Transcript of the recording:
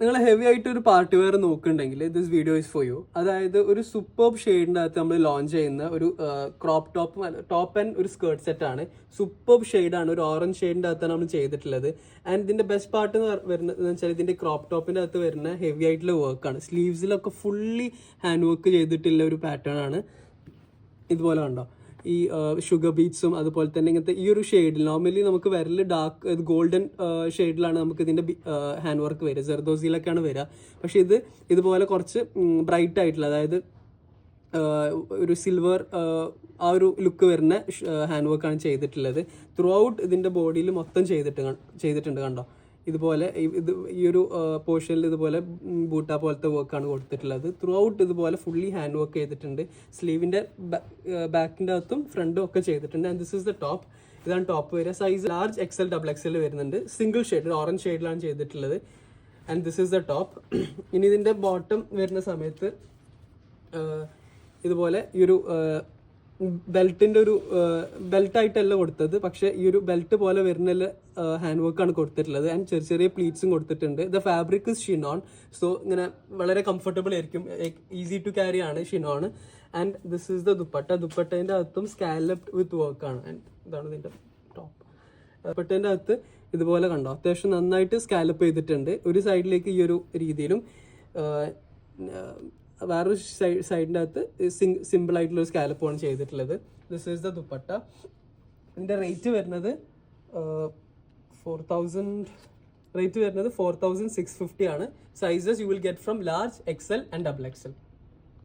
നിങ്ങൾ ഹെവി ആയിട്ട് ഒരു പാർട്ടി വെയർ നോക്കുന്നുണ്ടെങ്കിൽ this video is for you. അതായത് ഒരു സൂപ്പർബ് ഷെയ്ഡിൻ്റെ അകത്ത് നമ്മൾ ലോഞ്ച് ചെയ്യുന്ന ഒരു ക്രോപ്പ് ടോപ്പ് ആൻഡ് ഒരു സ്കേർട്ട് സെറ്റാണ്. സൂപ്പർബ് ഷെയ്ഡാണ്, ഒരു ഓറഞ്ച് ഷെയ്ഡിൻ്റെ അകത്താണ് നമ്മൾ ചെയ്തിട്ടുള്ളത്. ആൻഡ് ഇതിൻ്റെ ബെസ്റ്റ് പാർട്ട് എന്ന് വരുന്നത് വെച്ചാൽ ഇതിൻ്റെ ക്രോപ്പ് ടോപ്പിൻ്റെ അകത്ത് വരുന്ന ഹെവി ആയിട്ടുള്ള വർക്കാണ്. സ്ലീവ്സിലൊക്കെ ഫുള്ളി ഹാൻഡ് വർക്ക് ചെയ്തിട്ടുള്ള ഒരു പാറ്റേൺ ആണ്. ഇതുപോലെ കണ്ടോ, ഈ ഷുഗർ ബീറ്റ്സും അതുപോലെ തന്നെ ഇങ്ങനത്തെ ഈ ഒരു ഷെയ്ഡിൽ നോർമലി നമുക്ക് വിരൽ ഡാർക്ക് ഗോൾഡൻ ഷെയ്ഡിലാണ് നമുക്ക് ഇതിൻ്റെ ഹാൻഡ് വർക്ക് വരിക, ജെർദോസിയിലൊക്കെയാണ് വരിക. പക്ഷേ ഇതുപോലെ കുറച്ച് ബ്രൈറ്റ് ആയിട്ടുള്ള, അതായത് ഒരു സിൽവർ ആ ഒരു ലുക്ക് വരുന്ന ഹാൻഡ് വർക്കാണ് ചെയ്തിട്ടുള്ളത്. ത്രൂ ഔട്ട് ഇതിൻ്റെ ബോഡിയിൽ മൊത്തം ചെയ്തിട്ടുണ്ട് കണ്ടോ. ഇതുപോലെ ഈ ഒരു പോർഷനിൽ ഇതുപോലെ ബൂട്ട പോലത്തെ വർക്കാണ് കൊടുത്തിട്ടുള്ളത്. ത്രൂ ഔട്ട് ഇതുപോലെ ഫുള്ളി ഹാൻഡ് വർക്ക് ചെയ്തിട്ടുണ്ട്. സ്ലീവിൻ്റെ ബാക്കിൻ്റെ അകത്തും ഫ്രണ്ടും ഒക്കെ ചെയ്തിട്ടുണ്ട്. And this is the top. ഇതാണ് ടോപ്പ് വരിക. സൈസ് ലാർജ് XL XXL വരുന്നുണ്ട്. സിംഗിൾ ഷെയ്ഡ് ഓറഞ്ച് ഷെയ്ഡിലാണ് ചെയ്തിട്ടുള്ളത്. And this is the top. ഇനി ഇതിൻ്റെ ബോട്ടം വരുന്ന സമയത്ത് ഇതുപോലെ ഈ ഒരു ബെൽറ്റിൻ്റെ ഒരു ബെൽറ്റായിട്ടല്ല കൊടുത്തത്, പക്ഷേ ഈ ഒരു ബെൽറ്റ് പോലെ വരുന്ന ഹാൻഡ് വർക്കാണ് കൊടുത്തിട്ടുള്ളത്. ആൻഡ് ചെറിയ ചെറിയ പ്ലീറ്റ്സും കൊടുത്തിട്ടുണ്ട്. The fabric is chinon. So ഇങ്ങനെ വളരെ കംഫർട്ടബിൾ ആയിരിക്കും, ഈസി ടു ക്യാരി ആണ് chinon. And this is the dupatta. ദുപ്പട്ടേൻ്റെ അകത്തും സ്കാലപ്ഡ് വിത്ത് വർക്കാണ്. ആൻഡ് ഇതാണ് ഇതിൻ്റെ ടോപ്പ്. ദുപ്പട്ടേൻ്റെ അകത്ത് ഇതുപോലെ കണ്ടോ, അത്യാവശ്യം നന്നായിട്ട് സ്കാലപ്പ് ചെയ്തിട്ടുണ്ട്. ഒരു സൈഡിലേക്ക് ഈ ഒരു രീതിയിലും വേറൊരു സൈഡിൻ്റെ അകത്ത് സിമ്പിൾ ആയിട്ടുള്ള ഒരു സ്കാലപ്പാണ് ചെയ്തിട്ടുള്ളത്. This is the dupatta. ഇതിൻ്റെ റേറ്റ് വരുന്നത് 4,650 ആണ്. Sizes you will get from large, XL and XXL.